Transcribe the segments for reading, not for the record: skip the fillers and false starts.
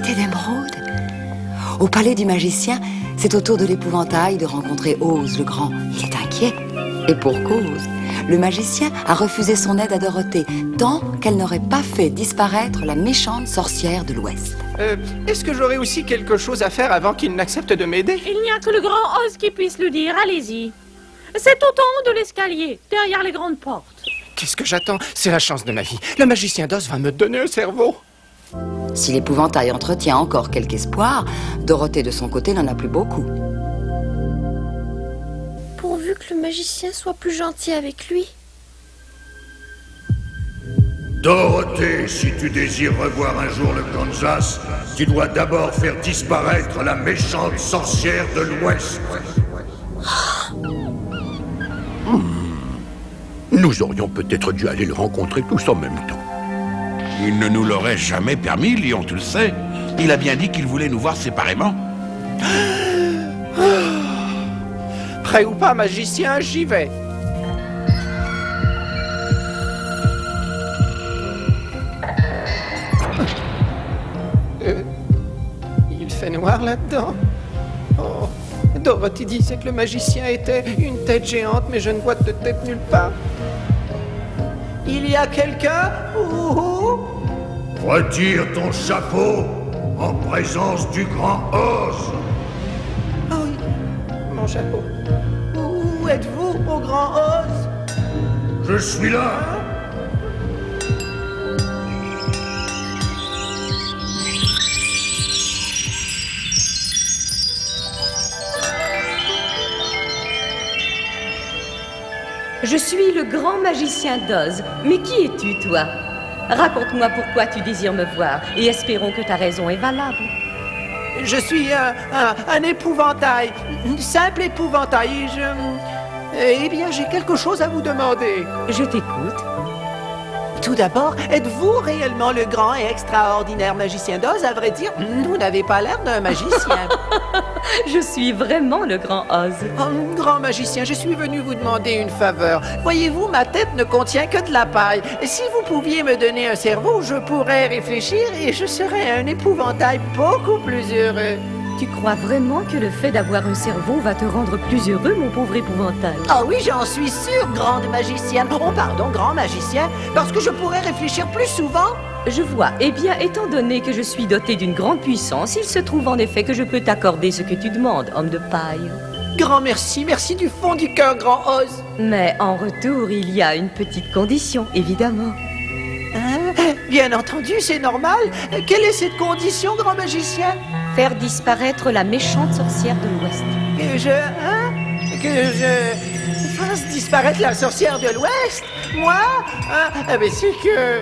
beauté d'émeraude. Au palais du magicien, c'est au tour de l'épouvantail de rencontrer Oz le grand. Il est inquiet, et pour cause. Le magicien a refusé son aide à Dorothée, tant qu'elle n'aurait pas fait disparaître la méchante sorcière de l'Ouest. Est-ce que j'aurais aussi quelque chose à faire avant qu'il n'accepte de m'aider? Il n'y a que le grand Oz qui puisse le dire, allez-y. C'est tout en haut de l'escalier, derrière les grandes portes. Qu'est-ce que j'attends? C'est la chance de ma vie. Le magicien d'Oz va me donner un cerveau. Si l'épouvantail entretient encore quelque espoir, Dorothée de son côté n'en a plus beaucoup. Pourvu que le magicien soit plus gentil avec lui. Dorothée, si tu désires revoir un jour le Kansas, tu dois d'abord faire disparaître la méchante sorcière de l'Ouest. Nous aurions peut-être dû aller le rencontrer tous en même temps. Il ne nous l'aurait jamais permis, Lion, tu le sais. Il a bien dit qu'il voulait nous voir séparément. Prêt ou pas, magicien, j'y vais. Il fait noir là-dedans. Oh, Dorothée disait que le magicien était une tête géante, mais je ne vois de tête nulle part. Il y a quelqu'un? Retire ton chapeau en présence du grand Oz. Ah oui, mon chapeau. Où êtes-vous, au grand Oz? Je suis là. Je suis le grand magicien d'Oz. Mais qui es-tu, toi? Raconte-moi pourquoi tu désires me voir, et espérons que ta raison est valable. Je suis un épouvantail, un simple épouvantail, Eh bien, j'ai quelque chose à vous demander. Je t'écoute. Tout d'abord, êtes-vous réellement le grand et extraordinaire magicien d'Oz? À vrai dire, vous n'avez pas l'air d'un magicien. Je suis vraiment le grand Oz. Oh, grand magicien, je suis venu vous demander une faveur. Voyez-vous, ma tête ne contient que de la paille. Si vous pouviez me donner un cerveau, je pourrais réfléchir et je serais un épouvantail beaucoup plus heureux. Tu crois vraiment que le fait d'avoir un cerveau va te rendre plus heureux, mon pauvre épouvantail? Ah oui, j'en suis sûre, grande magicienne. Oh, pardon, grand magicien, parce que je pourrais réfléchir plus souvent. Je vois. Eh bien, étant donné que je suis doté d'une grande puissance, il se trouve en effet que je peux t'accorder ce que tu demandes, homme de paille. Grand merci, merci du fond du cœur, grand Oz. Mais en retour, il y a une petite condition, évidemment. Hein? Bien entendu, c'est normal. Quelle est cette condition, grand magicien? Faire disparaître la méchante sorcière de l'Ouest. Que je fasse disparaître la sorcière de l'Ouest? Moi? Ah ben c'est que...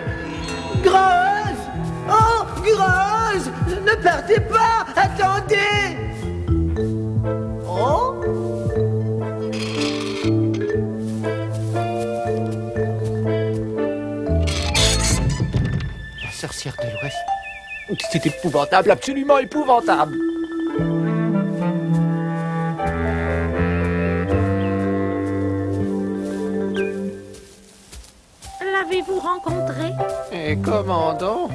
Grand Oz! Oh, grand Oz! Ne partez pas! Attendez! Oh? La sorcière de l'Ouest. C'est épouvantable, absolument épouvantable. L'avez-vous rencontré? Et comment donc?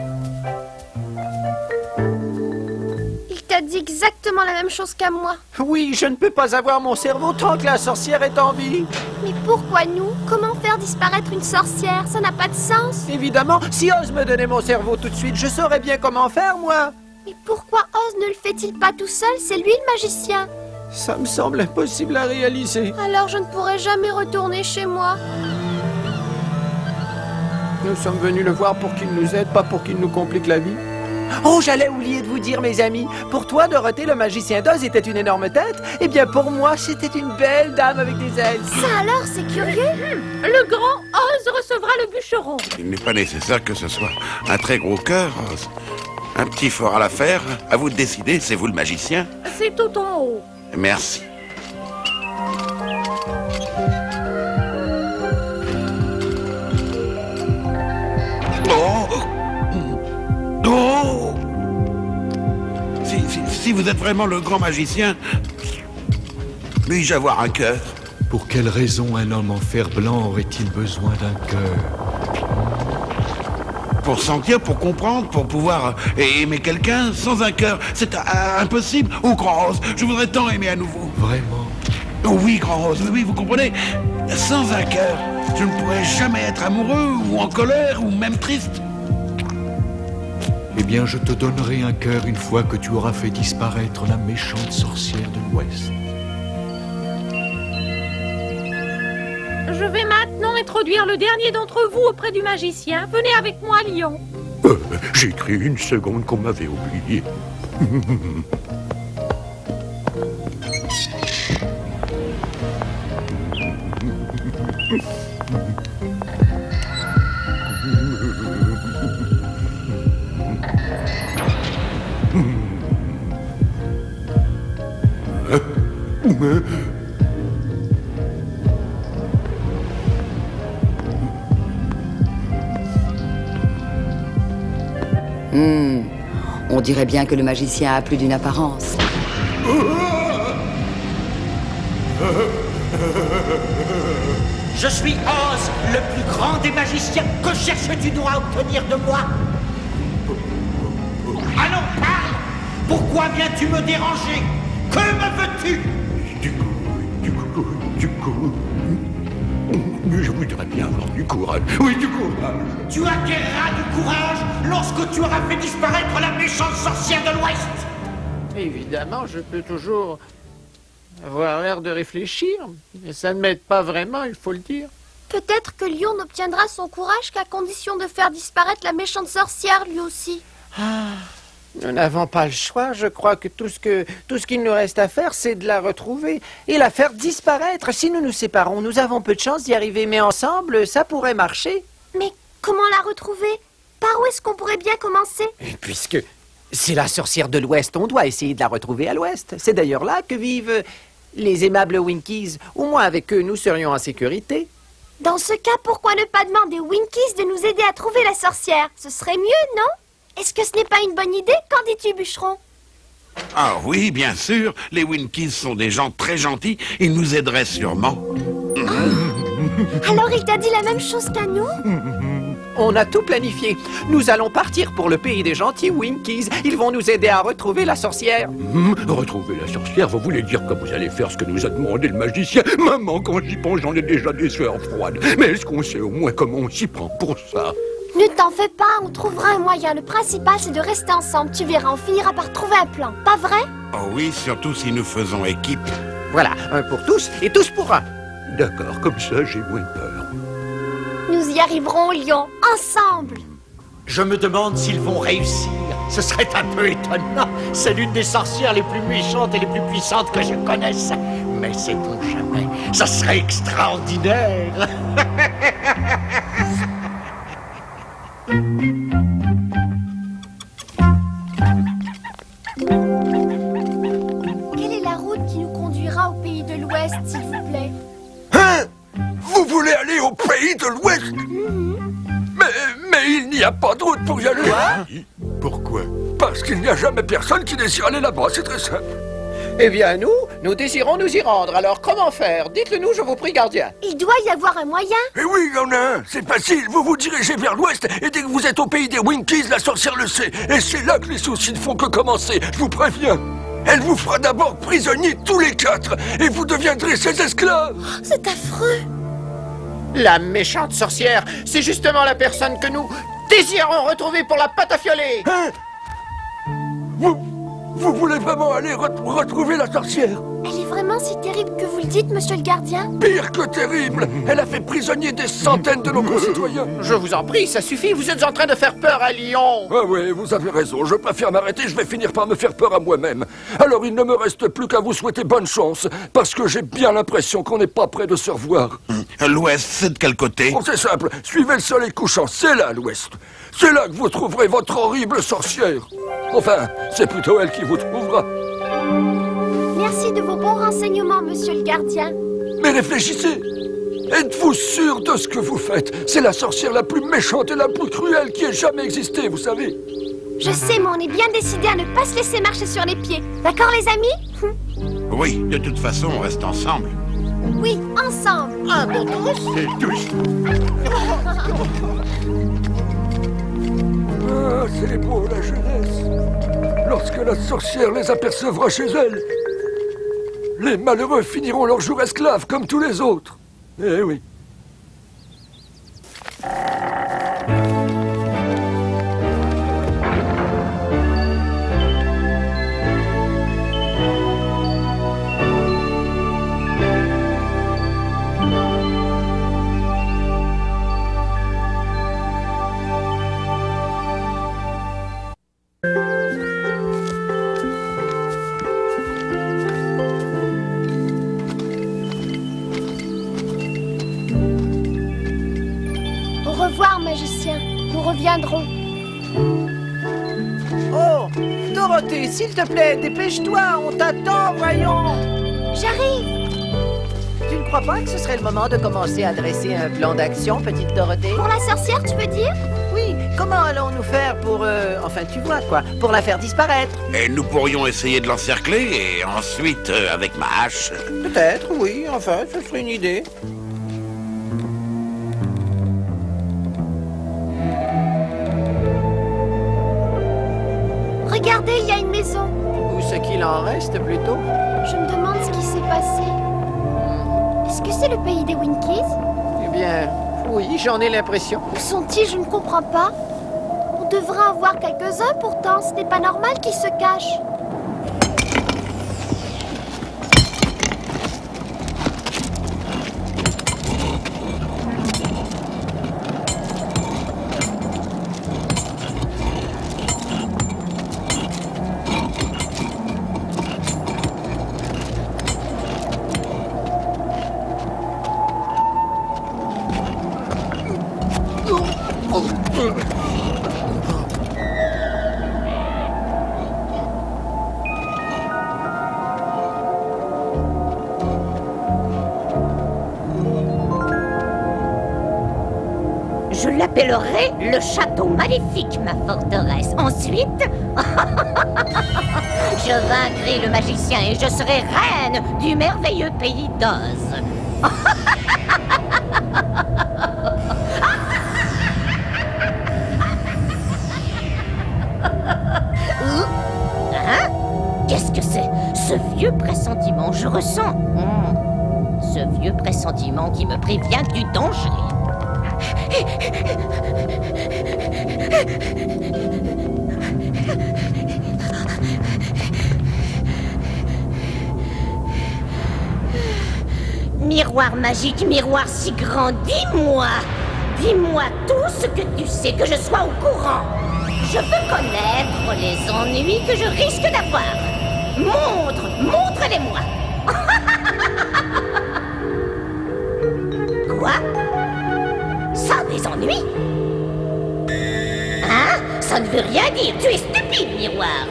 Il t'a dit exactement la même chose qu'à moi. Oui, je ne peux pas avoir mon cerveau tant que la sorcière est en vie. Mais pourquoi nous? Comment faire disparaître une sorcière? Ça n'a pas de sens. Évidemment, si Oz me donnait mon cerveau tout de suite, je saurais bien comment faire, moi. Mais pourquoi Oz ne le fait-il pas tout seul? C'est lui le magicien. Ça me semble impossible à réaliser. Alors je ne pourrai jamais retourner chez moi. Nous sommes venus le voir pour qu'il nous aide, pas pour qu'il nous complique la vie. Oh, j'allais oublier de vous dire, mes amis. Pour toi, Dorothée, le magicien d'Oz était une énorme tête. Eh bien, pour moi, c'était une belle dame avec des ailes. Ça alors, c'est curieux. Le grand Oz recevra le bûcheron. Il n'est pas nécessaire que ce soit un très gros cœur. Un petit fort à la faire. À vous de décider, c'est vous le magicien. C'est tout en haut. Merci. Oh! Si vous êtes vraiment le grand magicien, puis-je avoir un cœur? Pour quelle raison un homme en fer blanc aurait-il besoin d'un cœur? Pour sentir, pour comprendre, pour pouvoir aimer quelqu'un sans un cœur. C'est impossible. Oh, Grand Rose, je voudrais tant aimer à nouveau. Vraiment? Oh, oui, Grand Rose, oui, vous comprenez? Sans un cœur, je ne pourrais jamais être amoureux, ou en colère, ou même triste. Eh bien, je te donnerai un cœur une fois que tu auras fait disparaître la méchante sorcière de l'Ouest. Je vais maintenant introduire le dernier d'entre vous auprès du magicien. Venez avec moi, Lion. J'ai cru une seconde qu'on m'avait oublié. On dirait bien que le magicien a plus d'une apparence. Je suis Oz, le plus grand des magiciens. Que cherches-tu donc à obtenir de moi? Allons, parle! Pourquoi viens-tu me déranger? Que me veux-tu? Du coup... Je voudrais bien avoir du courage. Oui, du courage. Tu acquerras du courage lorsque tu auras fait disparaître la méchante sorcière de l'Ouest. Évidemment, je peux toujours avoir l'air de réfléchir, mais ça ne m'aide pas vraiment, il faut le dire. Peut-être que Lion n'obtiendra son courage qu'à condition de faire disparaître la méchante sorcière lui aussi. Nous n'avons pas le choix. Je crois que tout ce qu'il nous reste à faire, c'est de la retrouver et la faire disparaître. Si nous nous séparons, nous avons peu de chance d'y arriver, mais ensemble, ça pourrait marcher. Mais comment la retrouver? Par où est-ce qu'on pourrait bien commencer? Et puisque c'est la sorcière de l'Ouest, on doit essayer de la retrouver à l'Ouest. C'est d'ailleurs là que vivent les aimables Winkies. Au moins avec eux, nous serions en sécurité. Dans ce cas, pourquoi ne pas demander aux Winkies de nous aider à trouver la sorcière? Ce serait mieux, non? Est-ce que ce n'est pas une bonne idée? Qu'en dis-tu, Bûcheron? Ah oui, bien sûr. Les Winkies sont des gens très gentils. Ils nous aideraient sûrement. Alors il t'a dit la même chose qu'à nous? On a tout planifié. Nous allons partir pour le pays des gentils Winkies. Ils vont nous aider à retrouver la sorcière. Retrouver la sorcière, vous voulez dire que vous allez faire ce que nous a demandé le magicien? Maman, quand j'y pense, j'en ai déjà des sueurs froides. Mais est-ce qu'on sait au moins comment on s'y prend pour ça? Ne t'en fais pas, on trouvera un moyen. Le principal, c'est de rester ensemble. Tu verras, on finira par trouver un plan. Pas vrai? Oh oui, surtout si nous faisons équipe. Voilà, un pour tous et tous pour un. D'accord, comme ça, j'ai moins peur. Nous y arriverons, Lion, ensemble. Je me demande s'ils vont réussir. Ce serait un peu étonnant. C'est l'une des sorcières les plus méchantes et les plus puissantes que je connaisse. Mais sait-on jamais, ça serait extraordinaire. Quelle est la route qui nous conduira au pays de l'Ouest, s'il vous plaît? Hein? Vous voulez aller au pays de l'Ouest? Mais il n'y a pas de route pour y aller. Pourquoi? Parce qu'il n'y a jamais personne qui désire aller là-bas, c'est très simple. Eh bien, nous désirons nous y rendre. Alors, comment faire? Dites-le-nous, je vous prie, gardien. Il doit y avoir un moyen. Eh oui, il y en a un. C'est facile. Vous vous dirigez vers l'ouest et dès que vous êtes au pays des Winkies, la sorcière le sait. Et c'est là que les soucis ne font que commencer. Je vous préviens. Elle vous fera d'abord prisonniers tous les quatre et vous deviendrez ses esclaves. C'est affreux. La méchante sorcière, c'est justement la personne que nous désirons retrouver pour la pâte à fioler. Hein? Vous voulez vraiment aller retrouver la sorcière? Elle est vraiment si terrible que vous le dites, monsieur le gardien? Pire que terrible! Elle a fait prisonnier des centaines de nos concitoyens. Je vous en prie, ça suffit, vous êtes en train de faire peur à Lyon. Ah oui, vous avez raison, je préfère m'arrêter, je vais finir par me faire peur à moi-même. Alors il ne me reste plus qu'à vous souhaiter bonne chance, parce que j'ai bien l'impression qu'on n'est pas près de se revoir. L'Ouest, c'est de quel côté? Oh, c'est simple, suivez le soleil couchant, c'est là l'Ouest. C'est là que vous trouverez votre horrible sorcière. Enfin, c'est plutôt elle qui vous trouvera. Merci de vos bons renseignements, monsieur le gardien. Mais réfléchissez. Êtes-vous sûr de ce que vous faites? C'est la sorcière la plus méchante et la plus cruelle qui ait jamais existé, vous savez. Je sais, mais on est bien décidé à ne pas se laisser marcher sur les pieds. D'accord, les amis? Oui, de toute façon, on reste ensemble. Oui, ensemble. Un pour tous. Et tous. Ah, c'est beau la jeunesse. Lorsque la sorcière les apercevra chez elle, les malheureux finiront leur jour esclaves comme tous les autres. Eh oui. Au revoir, magicien. Nous reviendrons. Oh, Dorothée, s'il te plaît, dépêche-toi, on t'attend, voyons. J'arrive. Tu ne crois pas que ce serait le moment de commencer à dresser un plan d'action, petite Dorothée? Pour la sorcière, tu veux dire? Oui, comment allons-nous faire pour... enfin, tu vois quoi, pour la faire disparaître? Et nous pourrions essayer de l'encercler et ensuite, avec ma hache... Peut-être, oui, enfin, ce serait une idée. Regardez, il y a une maison. Ou ce qu'il en reste, plutôt. Je me demande ce qui s'est passé. Est-ce que c'est le pays des Winkies? Eh bien, oui, j'en ai l'impression. Où sont-ils? Je ne comprends pas. On devrait en voir quelques-uns pourtant. Ce n'est pas normal qu'ils se cachent. Je l'appellerai le château maléfique, ma forteresse. Ensuite, je vaincrai le magicien et je serai reine du merveilleux pays d'Oz. Hein? Qu'est-ce que c'est? Ce vieux pressentiment, je ressens. Ce vieux pressentiment qui me prévient du danger. Miroir magique, miroir si grand, dis-moi tout ce que tu sais, que je sois au courant. Je veux connaître les ennuis que je risque d'avoir. Montre-les-moi. Quoi? Ça, des ennuis? Hein? Ça ne veut rien dire. Tu es stupide, miroir.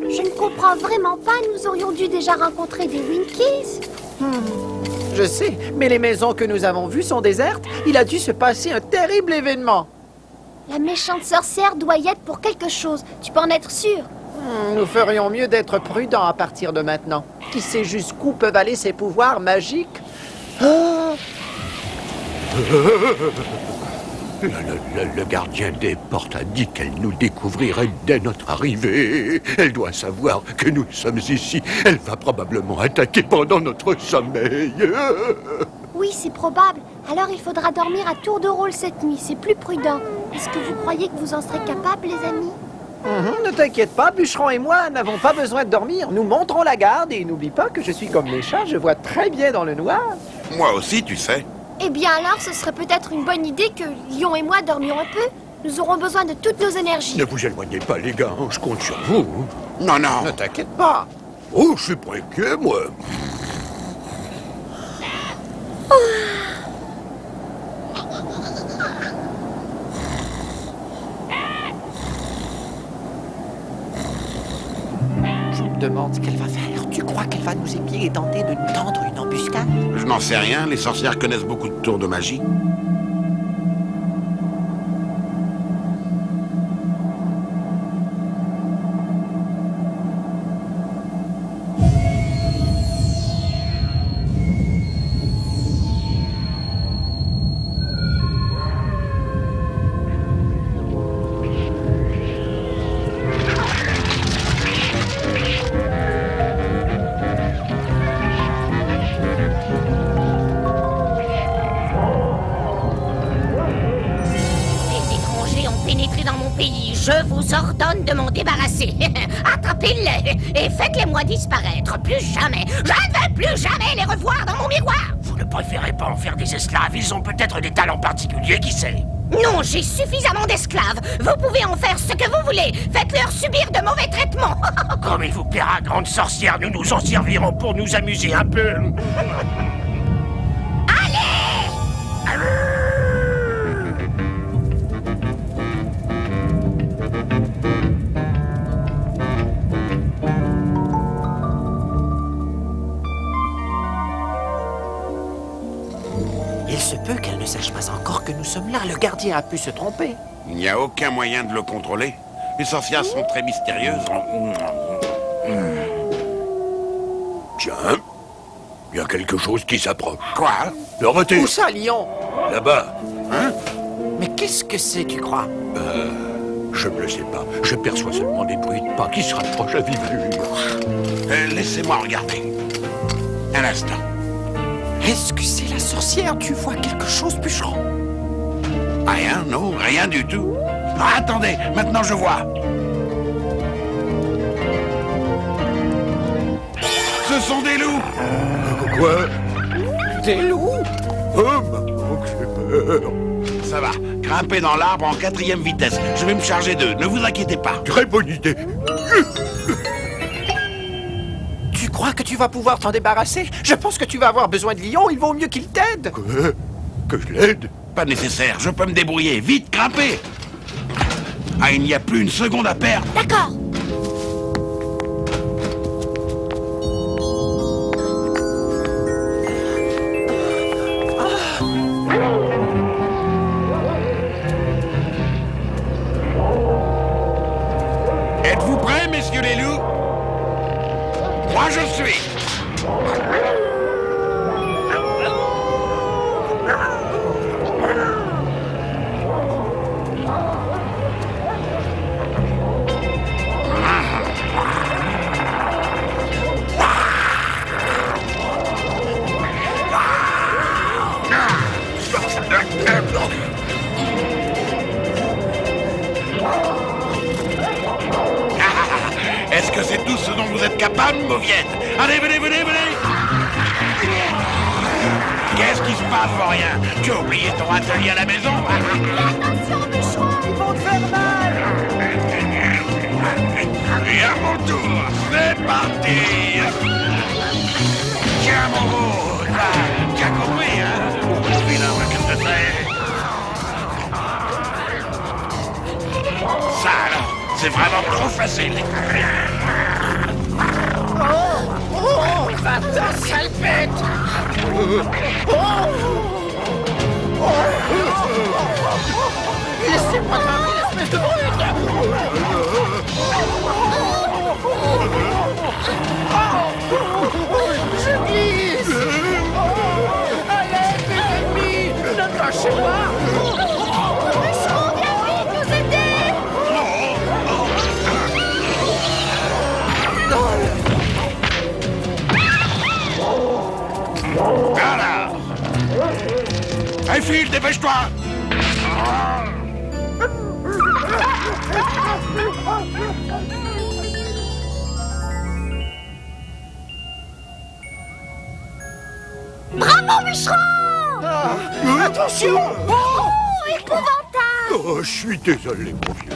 Je ne comprends vraiment pas. Nous aurions dû déjà rencontrer des Winkies. Je sais, mais les maisons que nous avons vues sont désertes. Il a dû se passer un terrible événement. La méchante sorcière doit y être pour quelque chose. Tu peux en être sûr. Nous ferions mieux d'être prudents à partir de maintenant. Qui sait jusqu'où peuvent aller ses pouvoirs magiques? Le gardien des portes a dit qu'elle nous découvrirait dès notre arrivée. Elle doit savoir que nous sommes ici. Elle va probablement attaquer pendant notre sommeil. Oui, c'est probable. Alors il faudra dormir à tour de rôle cette nuit. C'est plus prudent. Est-ce que vous croyez que vous en serez capables, les amis? Ne t'inquiète pas, Bûcheron et moi n'avons pas besoin de dormir. Nous monterons la garde et n'oublie pas que je suis comme les chats, je vois très bien dans le noir. Moi aussi, tu sais. Eh bien alors, ce serait peut-être une bonne idée que Lion et moi dormions un peu. Nous aurons besoin de toutes nos énergies. Ne vous éloignez pas, les gars, je compte sur vous. Non, non. Ne t'inquiète pas. Oh, je suis pas inquiet, moi. Je me demande ce qu'elle va faire. Tu crois qu'elle va nous épier et tenter de nous tendre une embuscade? Je n'en sais rien, les sorcières connaissent beaucoup de tours de magie. pays, je vous ordonne de m'en débarrasser. Attrapez-les et faites-les-moi disparaître. Plus jamais, je ne veux plus jamais les revoir dans mon miroir. Vous ne préférez pas en faire des esclaves? Ils ont peut-être des talents particuliers, qui sait? Non, j'ai suffisamment d'esclaves. Vous pouvez en faire ce que vous voulez. Faites-leur subir de mauvais traitements. Comme il vous plaira, grande sorcière, nous nous en servirons pour nous amuser un peu. Il se peut qu'elle ne sache pas encore que nous sommes là. Le gardien a pu se tromper. Il n'y a aucun moyen de le contrôler. Les sorcières sont très mystérieuses. Tiens, il y a quelque chose qui s'approche. Quoi? Dorothée! Où ça, Lion? Là-bas. Hein? Mais qu'est-ce que c'est, tu crois? Je ne le sais pas. Je perçois seulement des bruits de pas qui se rapprochent à vive allure. Laissez-moi regarder. Un instant. Est-ce que c'est la sorcière? Tu vois quelque chose, bûcheron? Rien, non, rien du tout. Ah, attendez, maintenant je vois. Ce sont des loups. Quoi? Des loups? Oh, maman, que j'ai peur. Ça va, grimpez dans l'arbre en 4e vitesse. Je vais me charger d'eux, ne vous inquiétez pas. Très bonne idée. Tu crois que tu vas pouvoir t'en débarrasser? Je pense que tu vas avoir besoin de Lion, il vaut mieux qu'il t'aide. Quoi? Que je l'aide? Pas nécessaire, je peux me débrouiller. Vite, grimpez. Ah, il n'y a plus une seconde à perdre. D'accord. Êtes-vous prêts, messieurs les loups? Moi, je suis. Est-ce que c'est tout ce dont vous êtes capable, mauviette? Allez, venez, venez, venez! Qu'est-ce qui se passe, Vaurien? Tu as oublié ton atelier à la maison? Attention, bûcheron, ils vont te faire mal. Et à mon tour, c'est parti! Tiens, mon beau! Tu as compris, hein? Mon vilain requin de trait! Ça, alors, c'est vraiment trop facile! Oh, va-t'en, sale bête! Laissez-moi tranquille, espèce de brute! Je glisse! Allez, mes ennemis! Ne lâchez pas! Bûcheron, viens vite nous aider! Alors! Hey, Phil, dépêche-toi! Bravo, bûcheron! Attention! Oh, épouvantable! Oh, je suis désolé, mon vieux.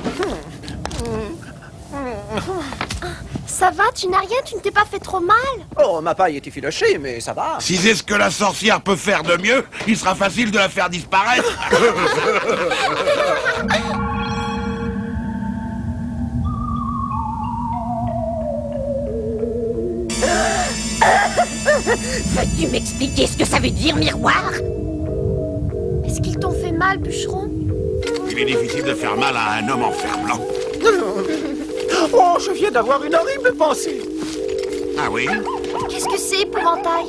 Ça va, tu n'as rien, tu ne t'es pas fait trop mal? Oh, ma paille est effilochée, mais ça va. Si c'est ce que la sorcière peut faire de mieux, il sera facile de la faire disparaître. Veux-tu m'expliquer ce que ça veut dire, miroir? Est-ce qu'ils t'ont fait mal, bûcheron? Il est difficile de faire mal à un homme en fer blanc. Oh, je viens d'avoir une horrible pensée. Ah oui? Qu'est-ce que c'est, épouvantail?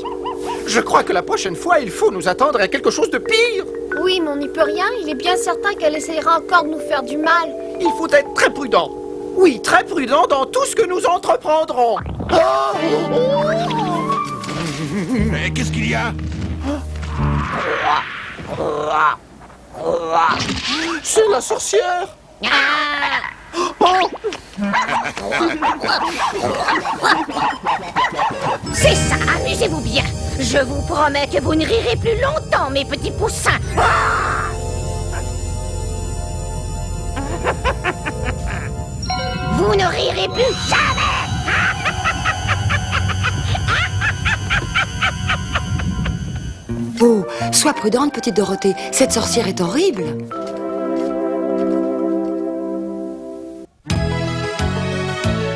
Je crois que la prochaine fois, il faut nous attendre à quelque chose de pire. Oui, mais on n'y peut rien. Il est bien certain qu'elle essayera encore de nous faire du mal. Il faut être très prudent. Oui, très prudent dans tout ce que nous entreprendrons. Mais qu'est-ce qu'il y a? C'est la sorcière. C'est ça, amusez-vous bien. Je vous promets que vous ne rirez plus longtemps, mes petits poussins. Vous ne rirez plus jamais. Oh, sois prudente, petite Dorothée. Cette sorcière est horrible.